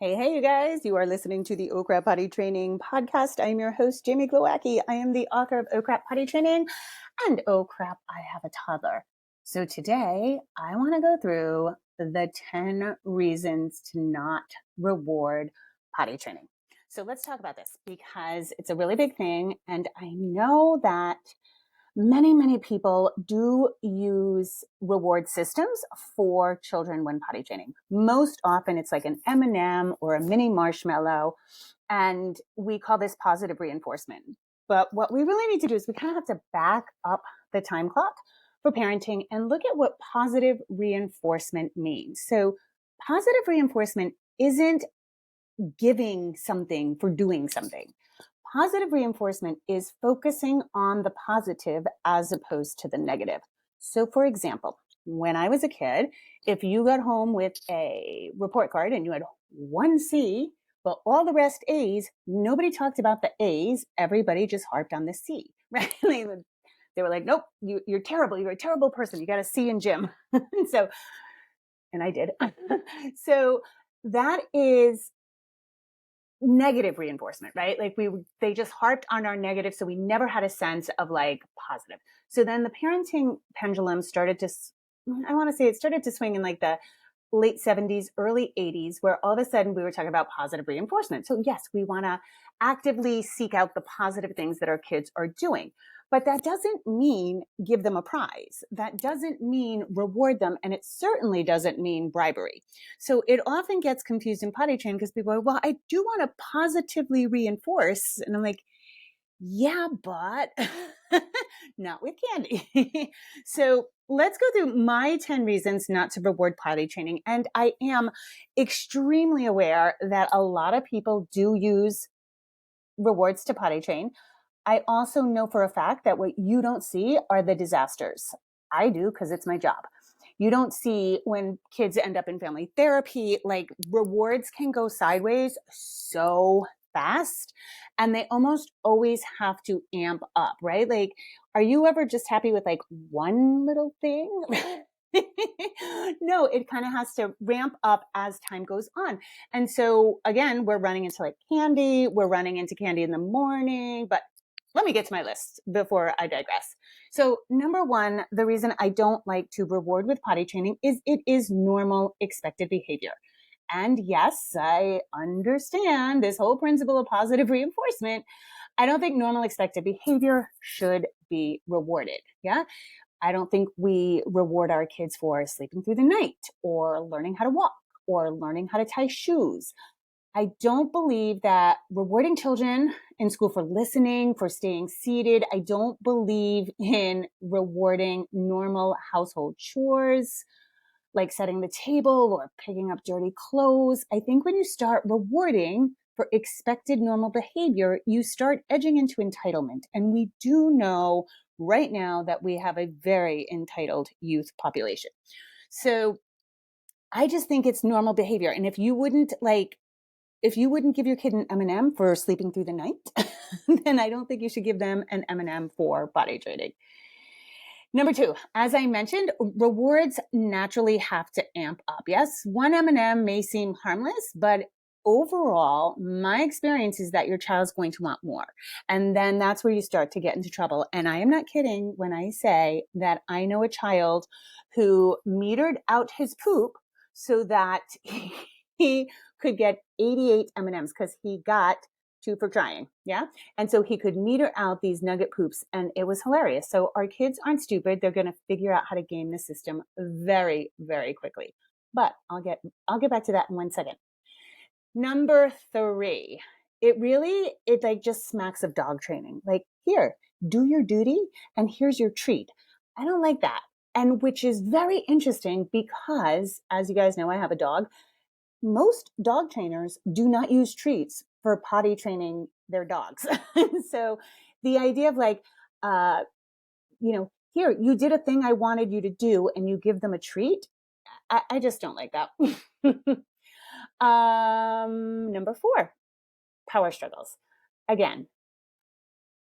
Hey, you guys. You are listening to the Oh Crap Potty Training podcast. I am your host, Jamie Glowacki. I am the author of Oh Crap Potty Training and Oh Crap, I Have a Toddler. So today I want to go through the 10 reasons to not reward potty training. So let's talk about this because it's a really big thing. And I know that many people do use reward systems for children when potty training. Most often it's like an M&M or a mini marshmallow, and we call this positive reinforcement. But what we really need to do is we kind of have to back up the time clock for parenting and look at what positive reinforcement means. So positive reinforcement isn't giving something for doing something. Positive reinforcement is focusing on the positive as opposed to the negative. So, for example, when I was a kid, if you got home with a report card and you had one C, but all the rest A's, nobody talked about the A's. Everybody just harped on the C, right? They were like, nope, you're terrible. You're a terrible person. You got a C in gym. So, and I did. So that is negative reinforcement, right? Like they just harped on our negative. So we never had a sense of like positive. So then the parenting pendulum started to, I want to say it started to swing in like the late 70s, early 80s, where all of a sudden we were talking about positive reinforcement. So yes, we want to actively seek out the positive things that our kids are doing. But that doesn't mean give them a prize. That doesn't mean reward them. And it certainly doesn't mean bribery. So it often gets confused in potty training because people are, well, I do want to positively reinforce. And I'm like, yeah, but not with candy. So let's go through my 10 reasons not to reward potty training. And I am extremely aware that a lot of people do use rewards to potty train. I also know for a fact that what you don't see are the disasters. I do because it's my job. You don't see when kids end up in family therapy, like rewards can go sideways so fast and they almost always have to amp up, right? Like, are you ever just happy with like one little thing? No, it kind of has to ramp up as time goes on. And so again, we're running into like candy, we're running into candy in the morning, but let me get to my list before I digress. So number one, the reason I don't like to reward with potty training is it is normal expected behavior. And yes, I understand this whole principle of positive reinforcement. I don't think normal expected behavior should be rewarded. Yeah. I don't think we reward our kids for sleeping through the night or learning how to walk or learning how to tie shoes. I don't believe that rewarding children in school for listening, for staying seated. I don't believe in rewarding normal household chores like setting the table or picking up dirty clothes. I think when you start rewarding for expected normal behavior, you start edging into entitlement. And we do know right now that we have a very entitled youth population. So I just think it's normal behavior. And if you wouldn't give your kid an M&M for sleeping through the night, then I don't think you should give them an M&M for potty training. Number two, as I mentioned, rewards naturally have to amp up. Yes, one M&M may seem harmless, but overall, my experience is that your child's going to want more. And then that's where you start to get into trouble. And I am not kidding when I say that I know a child who metered out his poop so that he could get 88 M&Ms because he got 2 for trying. Yeah. And so he could meter out these nugget poops and it was hilarious. So our kids aren't stupid. They're going to figure out how to game the system very, very quickly. But I'll get back to that in 1 second. Number 3, it like just smacks of dog training. Like, here, do your duty and here's your treat. I don't like that. And which is very interesting because, as you guys know, I have a dog. Most dog trainers do not use treats for potty training their dogs. So the idea of like, here, you did a thing I wanted you to do and you give them a treat. I just don't like that. Number 4, power struggles. Again,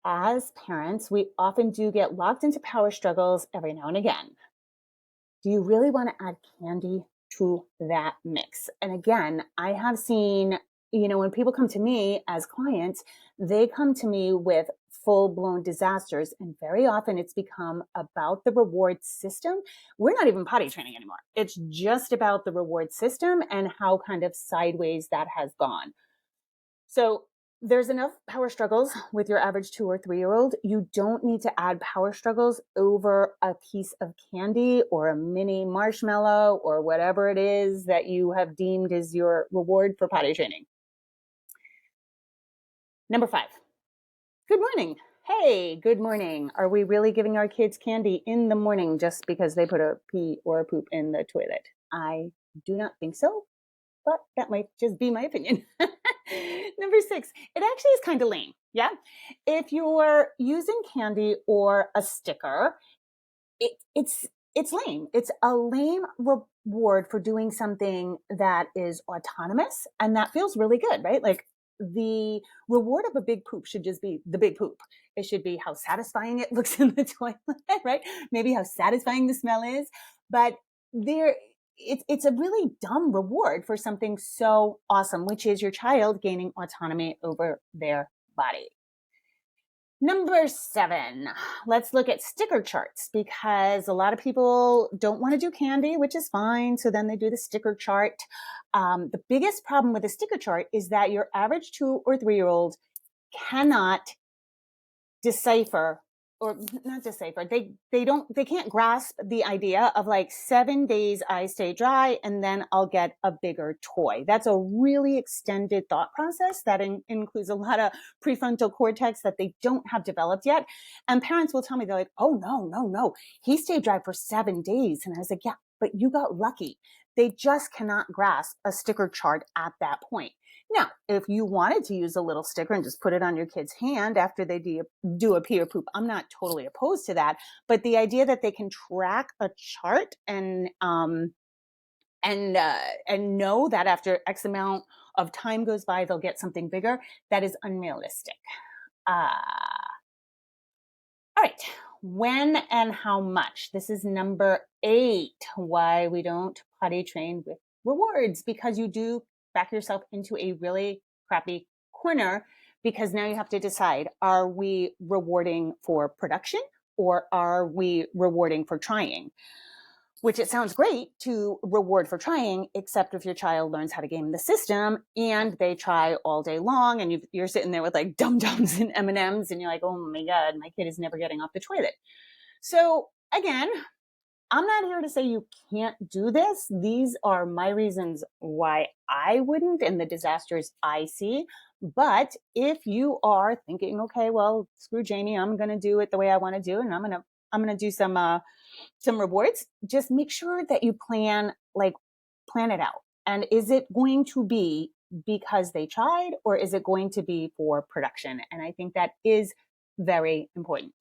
as parents, we often do get locked into power struggles every now and again. Do you really want to add candy to that mix. And again, I have seen, when people come to me as clients, they come to me with full-blown disasters. And very often it's become about the reward system. We're not even potty training anymore. It's just about the reward system and how kind of sideways that has gone. So there's enough power struggles with your average 2 or 3-year-old. You don't need to add power struggles over a piece of candy or a mini marshmallow or whatever it is that you have deemed as your reward for potty training. Number 5, good morning. Hey, good morning. Are we really giving our kids candy in the morning just because they put a pee or a poop in the toilet? I do not think so, but that might just be my opinion. Number 6, it actually is kind of lame. Yeah. If you're using candy or a sticker, it's lame. It's a lame reward for doing something that is autonomous and that feels really good, right? Like the reward of a big poop should just be the big poop. It should be how satisfying it looks in the toilet, right? Maybe how satisfying the smell is, but it's a really dumb reward for something so awesome, which is your child gaining autonomy over their body. Number 7, let's look at sticker charts because a lot of people don't want to do candy, which is fine. So then they do the sticker chart. The biggest problem with a sticker chart is that your average 2 or 3-year-old cannot decipher, or not decipher, they can't grasp the idea of like 7 days I stay dry and then I'll get a bigger toy. That's a really extended thought process that includes a lot of prefrontal cortex that they don't have developed yet. And parents will tell me, they're like, oh no, he stayed dry for 7 days. And I was like, yeah, but you got lucky. They just cannot grasp a sticker chart at that point. Now, if you wanted to use a little sticker and just put it on your kid's hand after they do a pee or poop, I'm not totally opposed to that. But the idea that they can track a chart and know that after X amount of time goes by, they'll get something bigger, that is unrealistic. All right. When and how much? This is number 8, why we don't potty train with rewards, because you do back yourself into a really crappy corner, because now you have to decide, are we rewarding for production or are we rewarding for trying? Which it sounds great to reward for trying, except if your child learns how to game the system and they try all day long and you're sitting there with like Dum-Dums and M&Ms and you're like, oh my God, my kid is never getting off the toilet. So again, I'm not here to say you can't do this. These are my reasons why I wouldn't and the disasters I see. But if you are thinking, okay, well, screw Jamie, I'm going to do it the way I want to do, and I'm going to do some rewards, just make sure that you plan it out. And is it going to be because they tried, or is it going to be for production? And I think that is very important.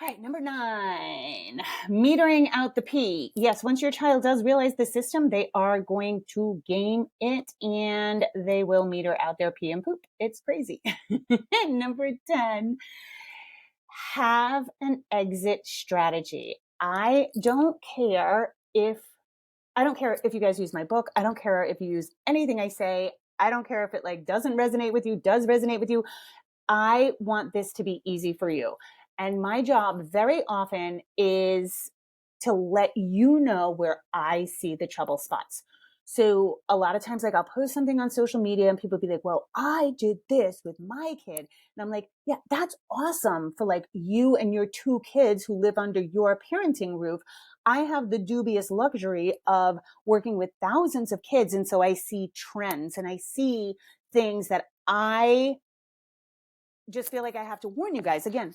All right, number 9, metering out the pee. Yes, once your child does realize the system, they are going to game it and they will meter out their pee and poop. It's crazy. Number 10, have an exit strategy. I don't care if you guys use my book. I don't care if you use anything I say. I don't care if it doesn't resonate with you, does resonate with you. I want this to be easy for you. And my job very often is to let you know where I see the trouble spots. So a lot of times, I'll post something on social media and people be like, well, I did this with my kid. And I'm like, yeah, that's awesome for you and your 2 kids who live under your parenting roof. I have the dubious luxury of working with thousands of kids. And so I see trends and I see things that I just feel like I have to warn you guys. Again,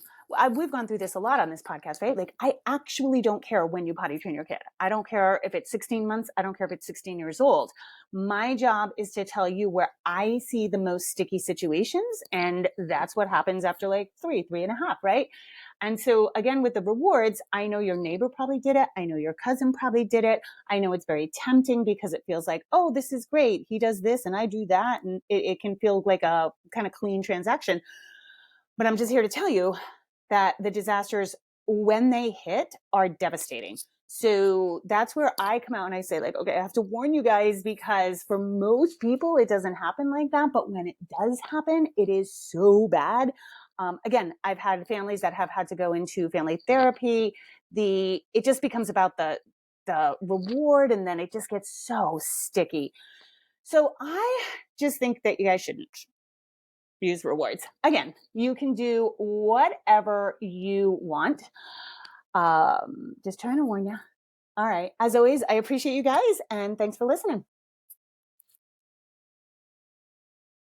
we've gone through this a lot on this podcast, right? I actually don't care when you potty train your kid. I don't care if it's 16 months. I don't care if it's 16 years old. My job is to tell you where I see the most sticky situations. And that's what happens after 3.5, right? And so again, with the rewards, I know your neighbor probably did it. I know your cousin probably did it. I know it's very tempting because it feels like, oh, this is great. He does this and I do that. And it can feel like a kind of clean transaction. But I'm just here to tell you that the disasters, when they hit, are devastating. So that's where I come out and I say, like, okay, I have to warn you guys, because for most people, it doesn't happen like that. But when it does happen, it is so bad. Again, I've had families that have had to go into family therapy. It just becomes about the reward, and then it just gets so sticky. So I just think that you guys shouldn't use rewards. Again, you can do whatever you want. Just trying to warn you. All right. As always, I appreciate you guys, and thanks for listening.